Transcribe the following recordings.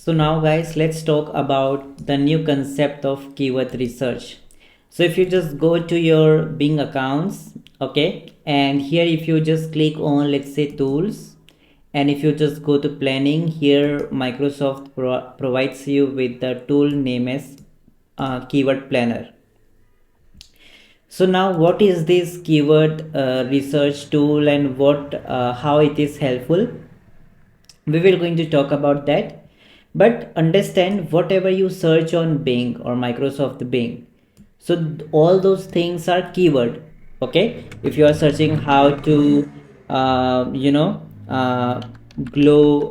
So now guys, let's talk about the new concept of keyword research. So if you just go to your Bing accounts, okay, and here if you just click on, let's say, tools, and if you just go to planning, here Microsoft provides you with the tool name as keyword planner. So now what is this keyword research tool, and how it is helpful? We will going to talk about that. But understand, whatever you search on Bing or Microsoft Bing, so all those things are keyword. Okay, if you are searching how to uh, you know uh, glow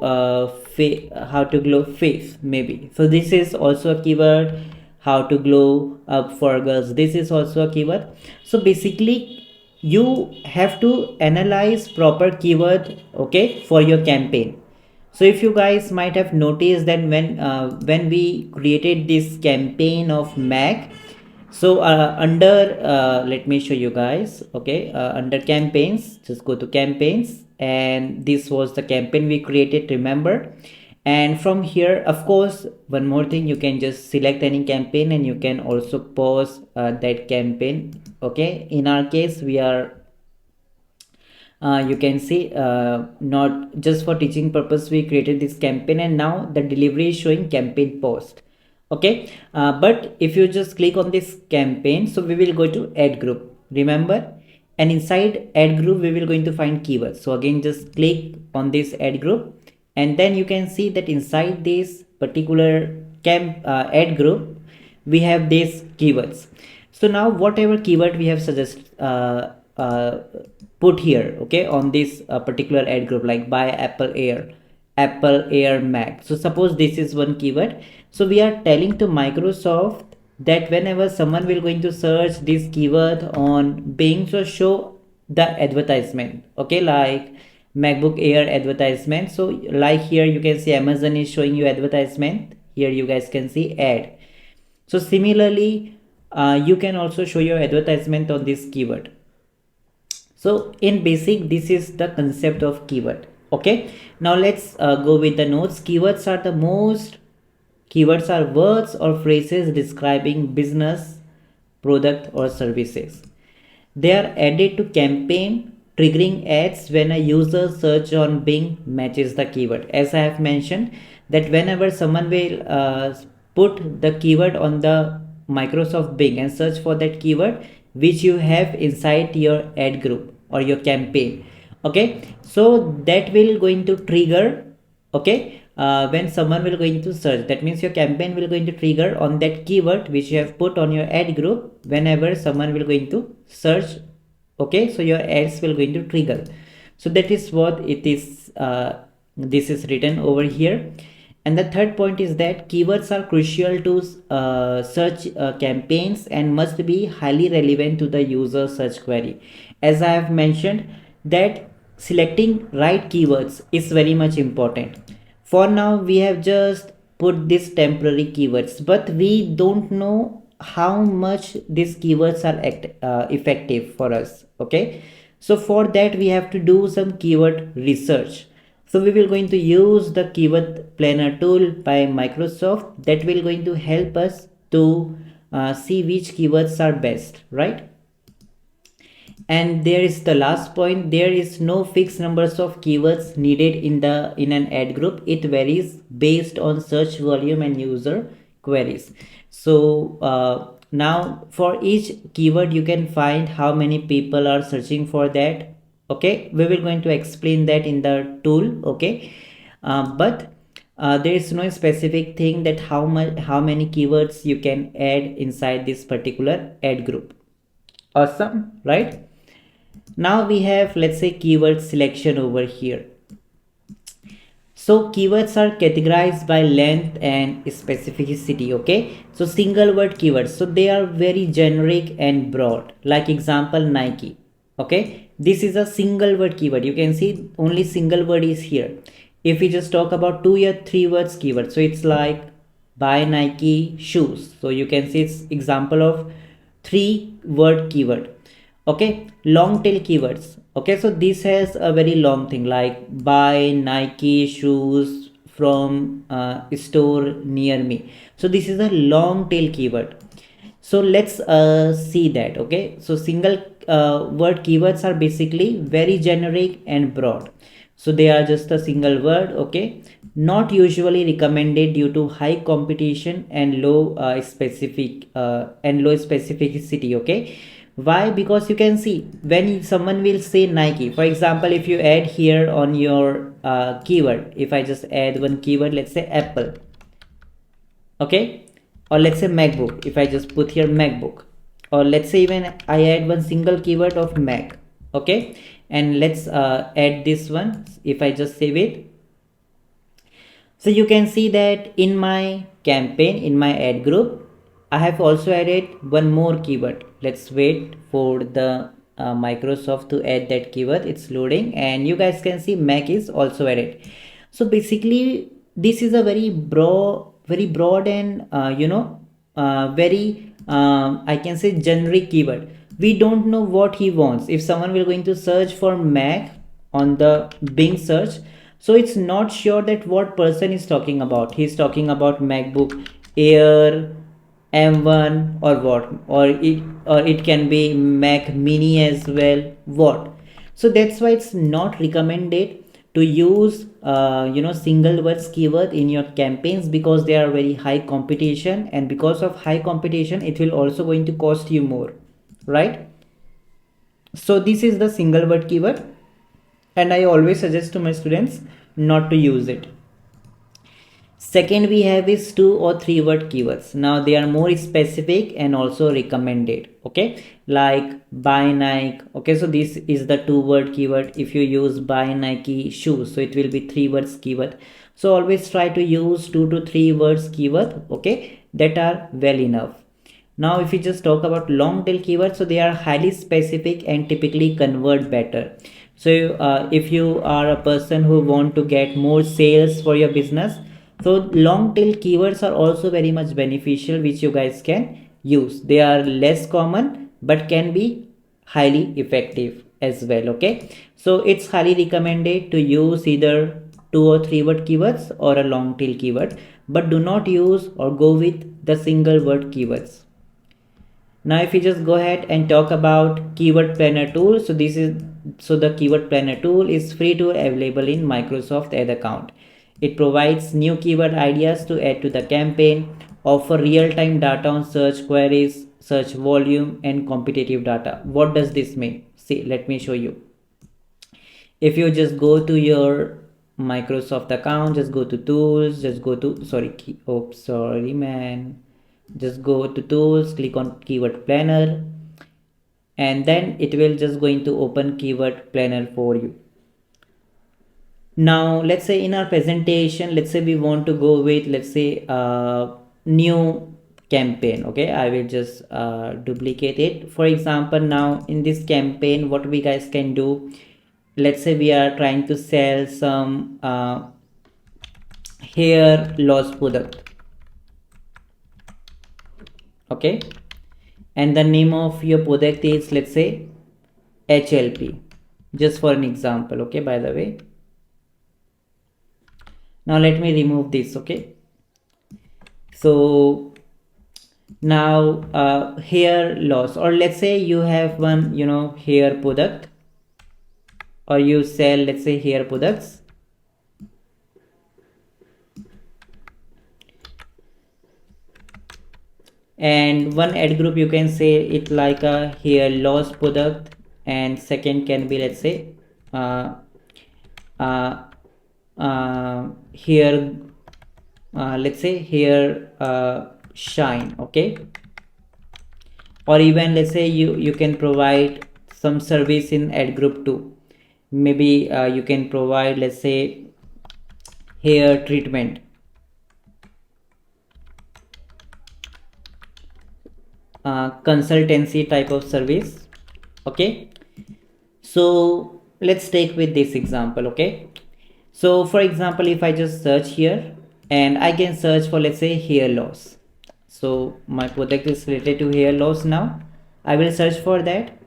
how to glow face, maybe, so this is also a keyword. How to glow up for girls, this is also a keyword. So basically you have to analyze proper keyword, okay, for your campaign. So if you guys might have noticed that when we created this campaign of Mac, so under let me show you guys. Okay, under campaigns, just go to campaigns, and this was the campaign we created, remember? And from here, of course, one more thing, you can just select any campaign and you can also pause that campaign. Okay, in our case we are you can see, not just for teaching purpose we created this campaign, and now the delivery is showing campaign post. Okay, but if you just click on this campaign, so we will go to ad group, remember? And inside ad group we will going to find keywords. So again, just click on this ad group, and then you can see that inside this particular ad group we have these keywords. So now whatever keyword we have uh, put here, okay, on this particular ad group, like buy Apple Air Mac. So suppose this is one keyword. So we are telling to Microsoft that whenever someone will going to search this keyword on Bing, so show the advertisement, okay, like MacBook Air advertisement. So like here you can see Amazon is showing you advertisement, here you guys can see ad. So similarly you can also show your advertisement on this keyword. So in basic, this is the concept of keyword. Okay, now let's go with the notes. Keywords are words or phrases describing business, product or services. They are added to campaign, triggering ads when a user search on Bing matches the keyword. As I have mentioned, that whenever someone will put the keyword on the Microsoft Bing and search for that keyword which you have inside your ad group or your campaign, okay, so that will going to trigger, okay, when someone will going to search, that means your campaign will going to trigger on that keyword which you have put on your ad group whenever someone will going to search. Okay, so your ads will going to trigger. So that is what it is, this is written over here. And the third point is that keywords are crucial to search campaigns and must be highly relevant to the user search query. As I have mentioned, that selecting right keywords is very much important. For now we have just put these temporary keywords, but we don't know how much these keywords are effective for us. Okay, so for that we have to do some keyword research. So we will going to use the keyword planner tool by Microsoft that will going to help us to see which keywords are best, right? And there is the last point, there is no fixed numbers of keywords needed in an ad group. It varies based on search volume and user queries. So now for each keyword you can find how many people are searching for that. Okay, we will going to explain that in the tool. Okay, but there is no specific thing that how many keywords you can add inside this particular ad group. Awesome, right? Now we have, let's say, keyword selection over here. So keywords are categorized by length and specificity. Okay, so single word keywords, so they are very generic and broad. Like example, Nike. Okay, this is a single word keyword. You can see only single word is here. If we just talk about 2 or 3 words keyword, so it's like buy Nike shoes. So you can see it's example of 3 word keyword. Okay, long tail keywords. Okay, so this has a very long thing like buy Nike shoes from store near me. So this is a long tail keyword. So let's see that. Okay, so single word keywords are basically very generic and broad, so they are just a single word. Okay, not usually recommended due to high competition and low specificity. Okay, why? Because you can see when someone will say Nike, for example, if you add here on your keyword, if I just add one keyword, let's say Apple. Okay, or let's say MacBook, if I just put here MacBook, or let's say even I add one single keyword of Mac. Okay, and let's add this one, if I just save it. So you can see that in my campaign, in my ad group, I have also added one more keyword. Let's wait for the Microsoft to add that keyword. It's loading, and you guys can see Mac is also added. So basically this is a very broad and very I can say generic keyword. We don't know what he wants. If someone will going to search for Mac on the Bing search, so it's not sure that what person is talking about. He's talking about MacBook Air, M1, or what, or it can be Mac Mini as well. What? So that's why it's not recommended to use single words keyword in your campaigns, because they are very high competition, and because of high competition it will also going to cost you more, right? So this is the single word keyword, and I always suggest to my students not to use it. Second we have is 2 or 3 word keywords. Now they are more specific and also recommended. Okay, like buy Nike. Okay, so this is the 2 word keyword. If you use buy Nike shoes, so it will be 3 words keyword. So always try to use 2 to 3 words keyword, okay, that are well enough. Now if we just talk about long tail keywords, so they are highly specific and typically convert better. So if you are a person who want to get more sales for your business, so long tail keywords are also very much beneficial, which you guys can use. They are less common but can be highly effective as well. Okay, so it's highly recommended to use either 2 or 3 word keywords or a long tail keyword, but do not use or go with the single word keywords. Now if we just go ahead and talk about keyword planner tool, so the keyword planner tool is free tool available in Microsoft Ad account. It provides new keyword ideas to add to the campaign, offer real-time data on search queries, search volume, and competitive data. What does this mean? See, let me show you. If you just go to your Microsoft account, just go to tools, just go to just go to tools, click on keyword planner, and then it will just going to open keyword planner for you. Now let's say in our presentation, let's say we want to go with, let's say new campaign. Okay, I will just duplicate it. For example, now in this campaign, what we guys can do, let's say we are trying to sell some hair loss product. Okay, and the name of your product is, let's say, HLP, just for an example. Okay, by the way, now let me remove this. Okay, so now hair loss, or let's say you have one hair product, or you sell, let's say, hair products, and one ad group you can say it like a hair loss product, and second can be, let's say, hair let's say hair shine. Okay, or even let's say you can provide some service in ad group too. Maybe you can provide, let's say, hair treatment, consultancy type of service. Okay, so let's take with this example. Okay, so for example, if I just search here and I can search for, let's say, hair loss. So my product is related to hair loss. Now I will search for that,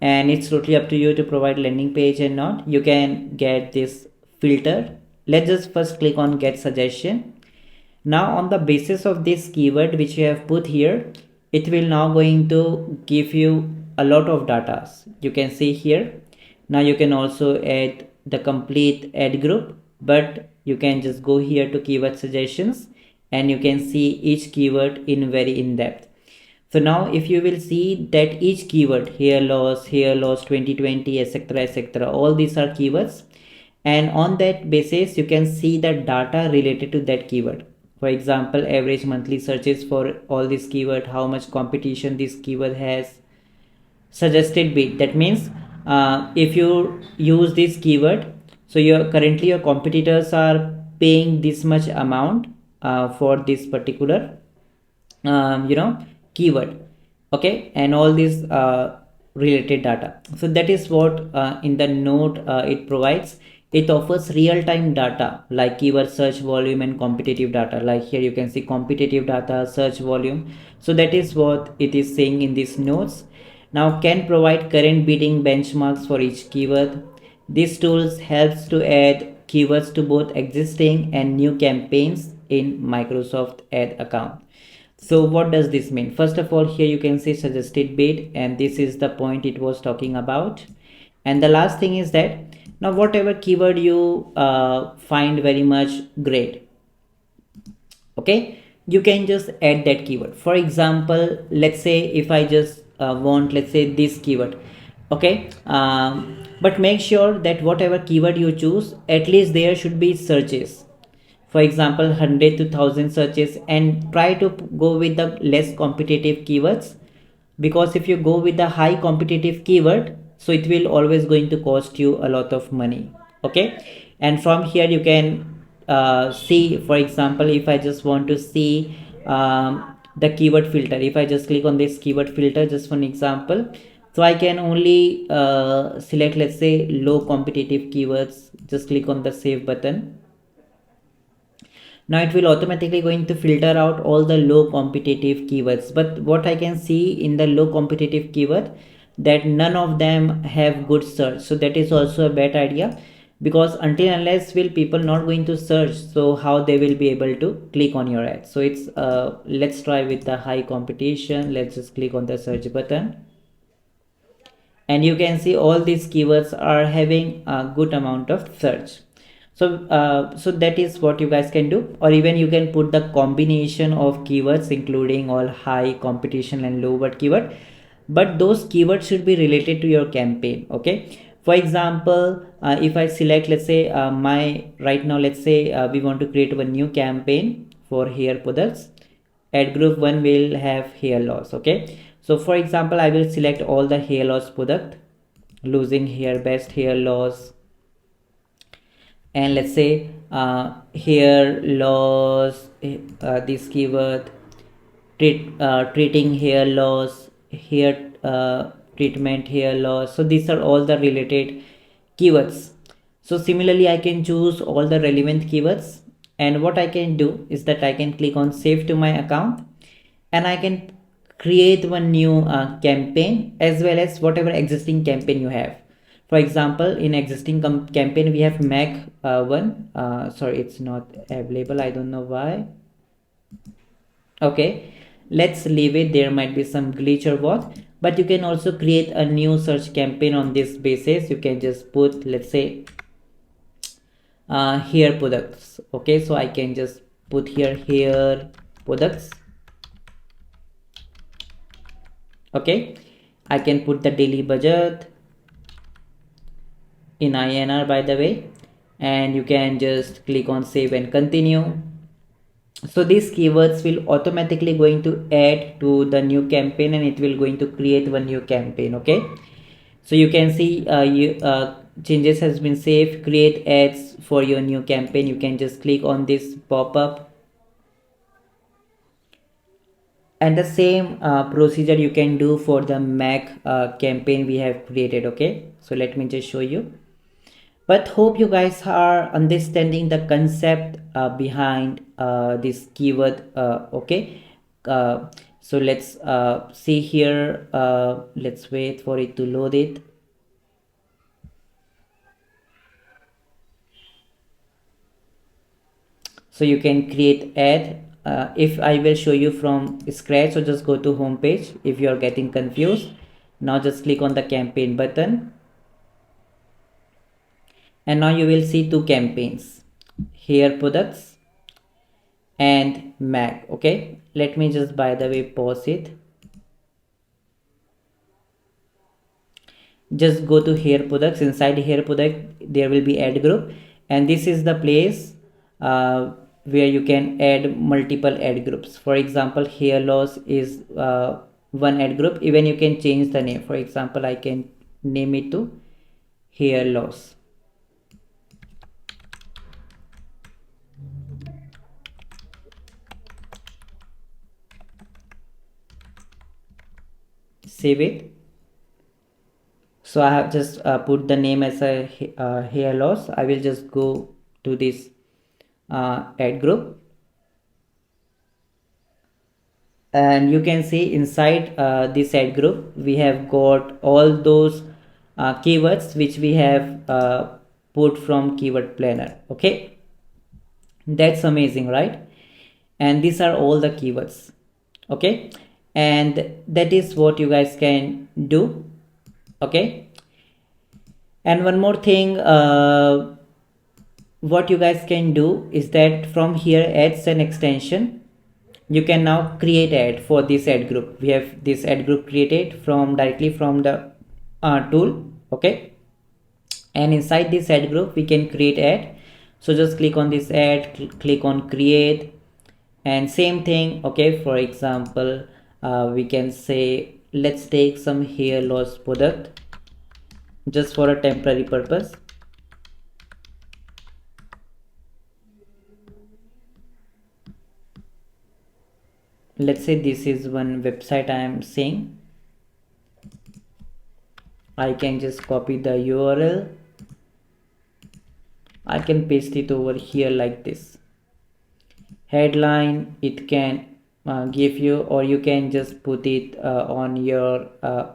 and it's totally up to you to provide landing page and not. You can get this filter let's just first click on get suggestion. Now on the basis of this keyword which you have put here, it will now going to give you a lot of data. You can see here. Now you can also add the complete ad group, but you can just go here to keyword suggestions and you can see each keyword in very in depth. So now if you will see that each keyword, hair loss 2020, etc, etc, all these are keywords, and on that basis you can see the data related to that keyword. For example, average monthly searches for all this keyword, how much competition this keyword has, suggested bid. That means if you use this keyword, so currently your competitors are paying this much amount for this particular keyword, okay, and all these related data. So that is what in the note it provides. It offers real-time data like keyword search volume and competitive data. Like here you can see competitive data, search volume. So that is what it is saying in these notes. Now can provide current bidding benchmarks for each keyword. This tools helps to add keywords to both existing and new campaigns in Microsoft Ad account. So what does this mean? First of all, here you can see suggested bid, and this is the point it was talking about. And the last thing is that now whatever keyword you find very much great, okay, you can just add that keyword. For example, let's say if I just want, let's say this keyword, okay, but make sure that whatever keyword you choose, at least there should be searches. For example, 100 to 1000 searches, and try to go with the less competitive keywords, because if you go with the high competitive keyword, so it will always going to cost you a lot of money, okay. And from here you can see, for example, if I just want to see the keyword filter, if I just click on this keyword filter just for an example, so I can only select, let's say, low competitive keywords. Just click on the save button. Now it will automatically going to filter out all the low competitive keywords, but what I can see in the low competitive keyword, that none of them have good search. So that is also a bad idea, because until unless will people not going to search, so how they will be able to click on your ad. So it's let's try with the high competition. Let's just click on the search button, and you can see all these keywords are having a good amount of search. So that is what you guys can do, or even you can put the combination of keywords including all high competition and low word keyword, but those keywords should be related to your campaign, okay. For example, if I select, let's say, my right now, let's say we want to create a new campaign for hair products. Ad group 1 will have hair loss, okay. So for example, I will select all the hair loss product, losing hair, best hair loss, and let's say hair loss, this keyword, treating hair loss, hair treatment, hair loss. So these are all the related keywords. So similarly I can choose all the relevant keywords, and what I can do is that I can click on save to my account, and I can create one new campaign, as well as whatever existing campaign you have. For example, in existing campaign we have Mac one, sorry, it's not available, I don't know why. Okay, let's leave it, there might be some glitch or what. But you can also create a new search campaign on this basis. You can just put, let's say, hair products, okay. So I can just put here hair products, okay. I can put the daily budget in INR, by the way, and you can just click on save and continue. So these keywords will automatically going to add to the new campaign, and it will going to create one new campaign, okay. So you can see changes has been saved. Create ads for your new campaign. You can just click on this pop-up, and the same procedure you can do for the Mac campaign we have created, okay. So let me just show you. But hope you guys are understanding the concept behind this keyword, okay. So let's see here, let's wait for it to load it. So you can create ad. If I will show you from scratch, so just go to home page if you are getting confused. Now just click on the campaign button, and now you will see two campaigns, hair products and MAC. Okay, let me just by the way pause it. Just go to hair products. Inside hair product there will be ad group, and this is the place where you can add multiple ad groups. For example, hair loss is one ad group. Even you can change the name. For example, I can name it to hair loss. Save it. So I have just put the name as a hair loss. I will just go to this ad group, and you can see inside this ad group we have got all those keywords which we have put from keyword planner. Okay, that's amazing, right? And these are all the keywords. Okay, and that is what you guys can do. Okay, and one more thing, what you guys can do is that from here ads and extension, you can now create ad for this ad group. We have this ad group created from directly from the tool. Okay, and inside this ad group we can create ad. So just click on this ad, click on create, and same thing. Okay, for example, we can say let's take some hair loss product just for a temporary purpose. Let's say this is one website I am saying. I can just copy the URL. I can paste it over here like this. Headline it can give you, or you can just put it on your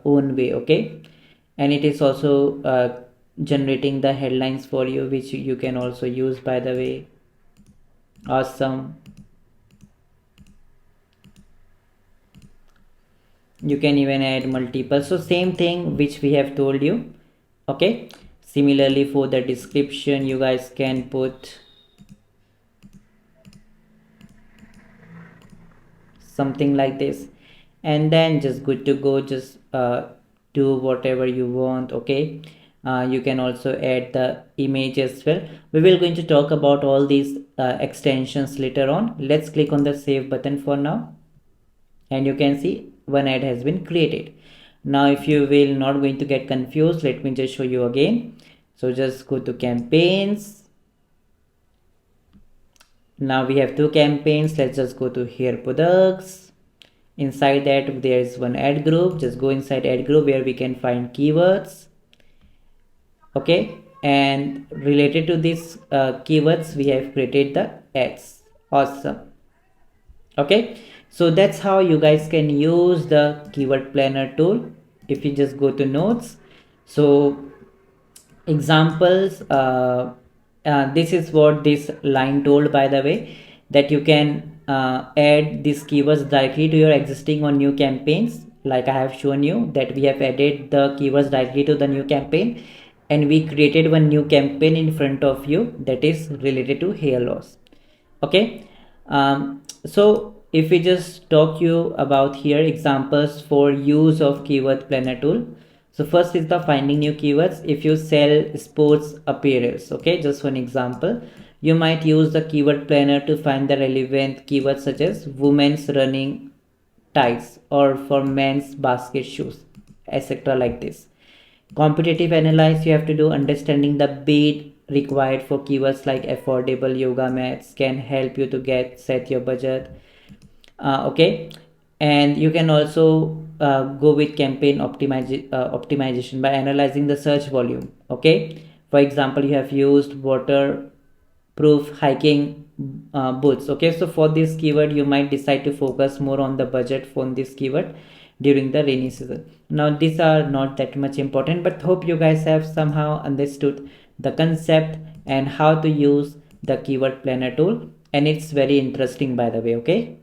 own way. Okay, and it is also generating the headlines for you, which you can also use, by the way. Awesome. You can even add multiple. So same thing which we have told you. Okay, similarly for the description you guys can put something like this, and then just good to go. Just do whatever you want. Okay, you can also add the image as well. We will going to talk about all these extensions later on. Let's click on the save button for now, and you can see one ad has been created. Now if you will not going to get confused, let me just show you again. So just go to campaigns. Now we have two campaigns. Let's just go to hair products. Inside that there is one ad group. Just go inside ad group where we can find keywords. Okay, and related to these keywords we have created the ads. Awesome. Okay, so that's how you guys can use the keyword planner tool. If you just go to notes, so examples, this is what this line told, by the way, that you can add these keywords directly to your existing or new campaigns. Like I have shown you that we have added the keywords directly to the new campaign, and we created one new campaign in front of you that is related to hair loss. Okay, so if we just talk you about here examples for use of keyword planner tool. So first is the finding new keywords. If you sell sports apparels, okay, just one example, you might use the keyword planner to find the relevant keywords such as women's running tights or for men's basket shoes, etc. like this. Competitive analysis you have to do. Understanding the bid required for keywords like affordable yoga mats can help you to set your budget. Okay, and you can also go with campaign optimization by analyzing the search volume. Okay, for example, you have used waterproof hiking boots. Okay, so for this keyword you might decide to focus more on the budget for this keyword during the rainy season. Now these are not that much important, but hope you guys have somehow understood the concept and how to use the keyword planner tool. and it's very interesting by the way. Okay.